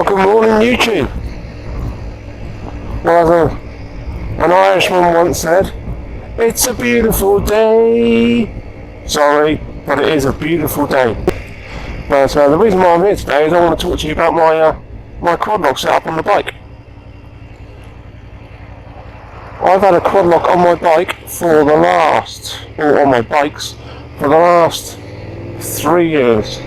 Well, good morning, YouTube. Well, as an Irishman once said, it's a beautiful day. Sorry, but it is a beautiful day. But the reason why I'm here today is I want to talk to you about my Quadlock setup on the bike. I've had a Quadlock on my bike for the last 3 years.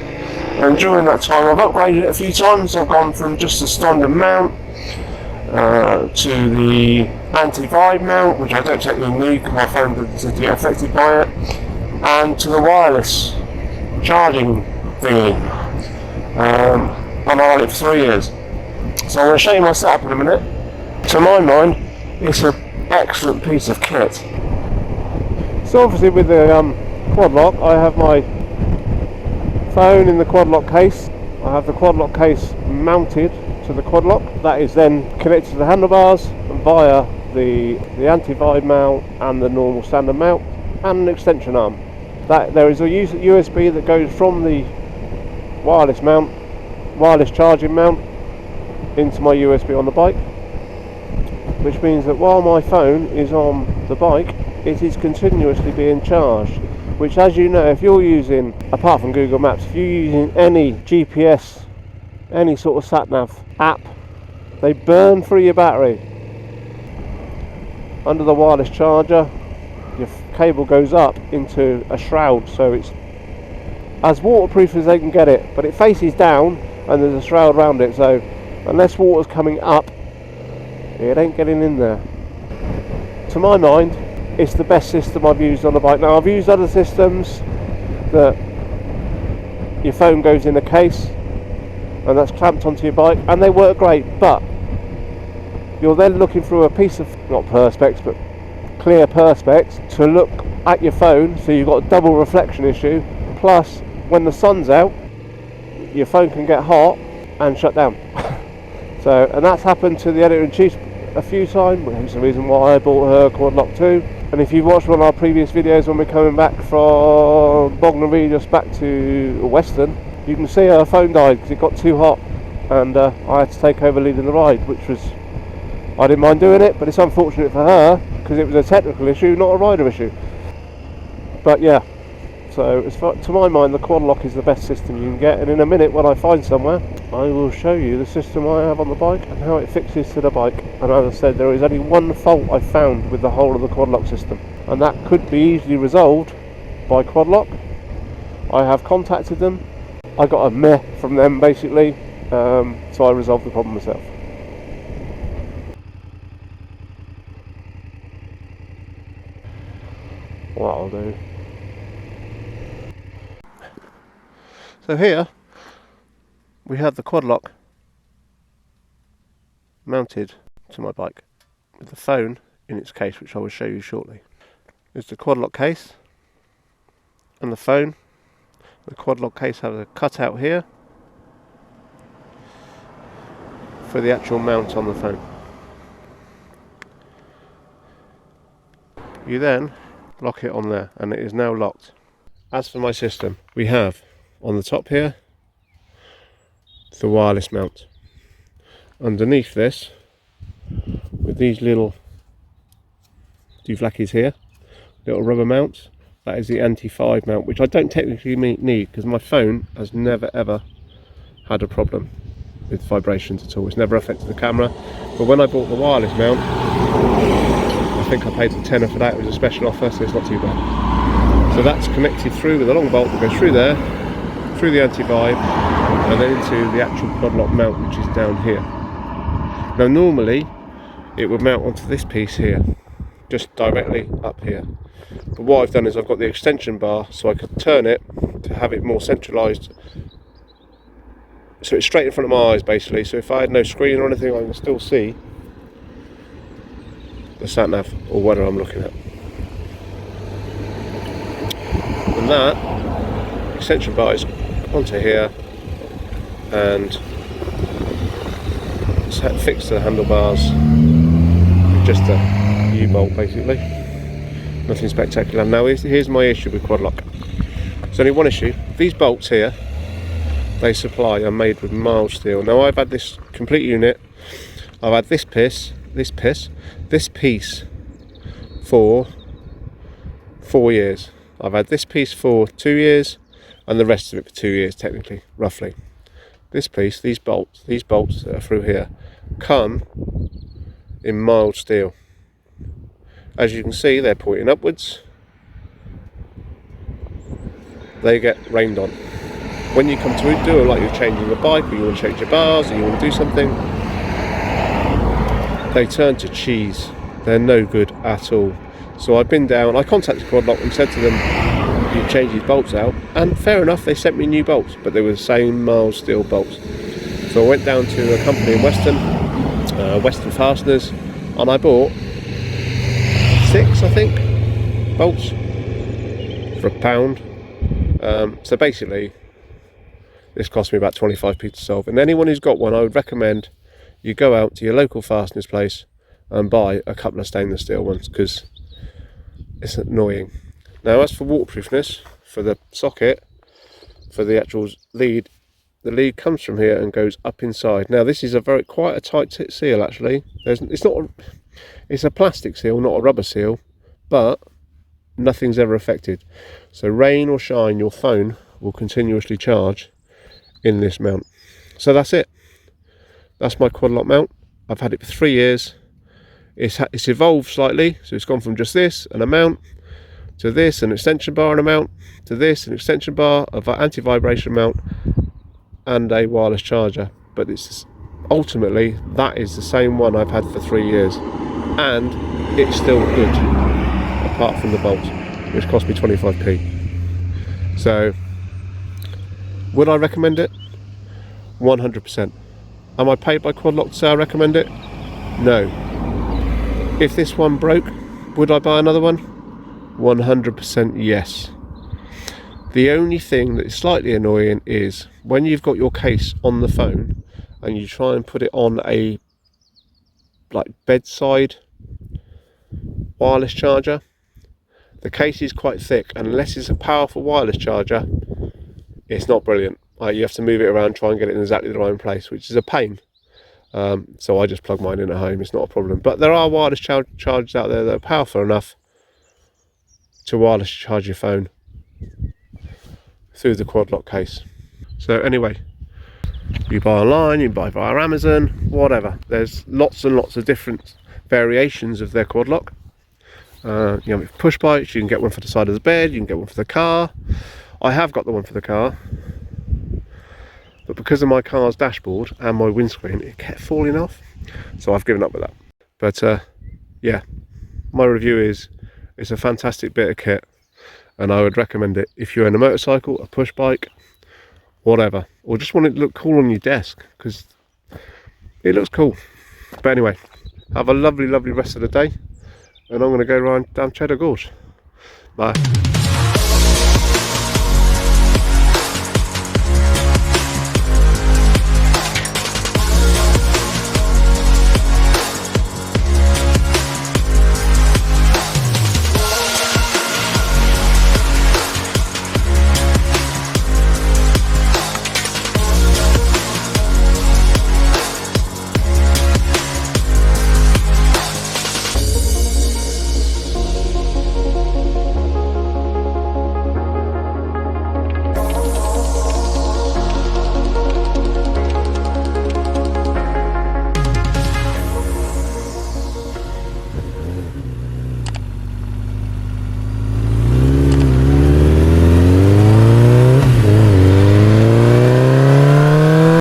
And during that time I've upgraded it a few times. I've gone from just a standard mount to the anti-vibe mount, which I don't technically need because my phone doesn't get affected by it, and to the wireless charging thingy. And I've had it for 3 years. So I'm going to show you my setup in a minute. To my mind, it's an excellent piece of kit. So obviously with the Quadlock, I have my phone in the Quadlock case. I have the Quadlock case mounted to the Quadlock. That is then connected to the handlebars via the anti-vibe mount and the normal standard mount and an extension arm. There is a USB that goes from the wireless charging mount into my USB on the bike, which means that while my phone is on the bike, it is continuously being charged. Which, as you know, if you're using, apart from Google Maps, if you're using any GPS, any sort of sat-nav app, they burn through your battery. Under the wireless charger, your cable goes up into a shroud, so it's as waterproof as they can get it, but it faces down and there's a shroud around it, so unless water's coming up, it ain't getting in there. To my mind, it's the best system I've used on the bike. Now, I've used other systems that your phone goes in a case and that's clamped onto your bike, and they work great, but you're then looking through a piece of, not perspex, but clear perspex to look at your phone, so you've got a double reflection issue. Plus, when the sun's out, your phone can get hot and shut down. And that's happened to the editor-in-chief a few times, which is the reason why I bought her Quadlock too. And if you've watched one of our previous videos when we're coming back from Bognor Regis back to Western, you can see her phone died because it got too hot, and I had to take over leading the ride, which was, I didn't mind doing it, but it's unfortunate for her because it was a technical issue, not a rider issue. But yeah, so to my mind, the Quadlock is the best system you can get, and in a minute when I find somewhere, I will show you the system I have on the bike and how it fixes to the bike. And as I said, there is only one fault I found with the whole of the Quadlock system, and that could be easily resolved by Quadlock. I have contacted them, I got a meh from them basically, so I resolved the problem myself. What I'll do. So here we have the Quadlock mounted to my bike with the phone in its case, which I will show you shortly. There's the Quadlock case and the phone. The Quadlock case has a cutout here for the actual mount on the phone. You then lock it on there, and it is now locked. As for my system, we have on the top here the wireless mount. Underneath this, with these little dooflackies here, little rubber mounts, that is the anti-vibe mount, which I don't technically need because my phone has never ever had a problem with vibrations at all. It's never affected the camera. But when I bought the wireless mount, I think I paid a tenner for that. It was a special offer, so it's not too bad. So that's connected through with a long bolt that goes through there, through the anti-vibe, and then into the actual Quadlock mount, which is down here. Now normally it would mount onto this piece here, just directly up here. But what I've done is I've got the extension bar so I could turn it to have it more centralised, so it's straight in front of my eyes basically, so if I had no screen or anything I can still see the sat-nav or whatever I'm looking at. And that extension bar is onto here and it's fixed to the handlebars with just a U-bolt basically. Nothing spectacular. Now here's my issue with Quadlock. There's only one issue. These bolts here they supply are made with mild steel. Now I've had this complete unit, I've had this piece for 4 years. I've had this piece for 2 years, and the rest of it for 2 years technically, roughly. This piece, these bolts that are through here, come in mild steel. As you can see, they're pointing upwards. They get rained on. When you come to do it, like you're changing a bike, or you want to change your bars, or you want to do something, they turn to cheese. They're no good at all. So I've been down, I contacted Quadlock and said to them, you change these bolts out, and fair enough, they sent me new bolts, but they were the same mild steel bolts. So I went down to a company in Western Fasteners, and I bought 6, I think, bolts for £1. So basically, this cost me about 25p to solve. And anyone who's got one, I would recommend you go out to your local fasteners place and buy a couple of stainless steel ones, because it's annoying. Now, as for waterproofness, for the socket, for the actual lead, the lead comes from here and goes up inside. Now, this is quite a tight seal actually. It's a plastic seal, not a rubber seal, but nothing's ever affected. So rain or shine, your phone will continuously charge in this mount. So that's it. That's my Quadlock mount. I've had it for 3 years. It's evolved slightly, so it's gone from just this and a mount to this, an extension bar and a mount, to this, an extension bar, an anti-vibration mount, and a wireless charger. But it's ultimately, that is the same one I've had for 3 years, and it's still good, apart from the bolts, which cost me 25p. So, would I recommend it? 100%. Am I paid by Quadlock to say I recommend it? No. If this one broke, would I buy another one? 100% yes. The only thing that is slightly annoying is when you've got your case on the phone and you try and put it on a bedside wireless charger, the case is quite thick, and unless it's a powerful wireless charger, it's not brilliant. You have to move it around, try and get it in exactly the right place, which is a pain. So I just plug mine in at home, it's not a problem. But there are wireless chargers out there that are powerful enough to wireless charge your phone through the Quadlock case. So anyway, you buy online, you buy via Amazon, whatever. There's lots and lots of different variations of their Quadlock. You know, with push bikes, you can get one for the side of the bed, you can get one for the car. I have got the one for the car, but because of my car's dashboard and my windscreen, it kept falling off, so I've given up with that. But yeah, my review is, it's a fantastic bit of kit, and I would recommend it if you own a motorcycle, a push bike, whatever, or just want it to look cool on your desk, because it looks cool. But anyway, have a lovely rest of the day, and I'm going to go down Cheddar Gorge. Bye.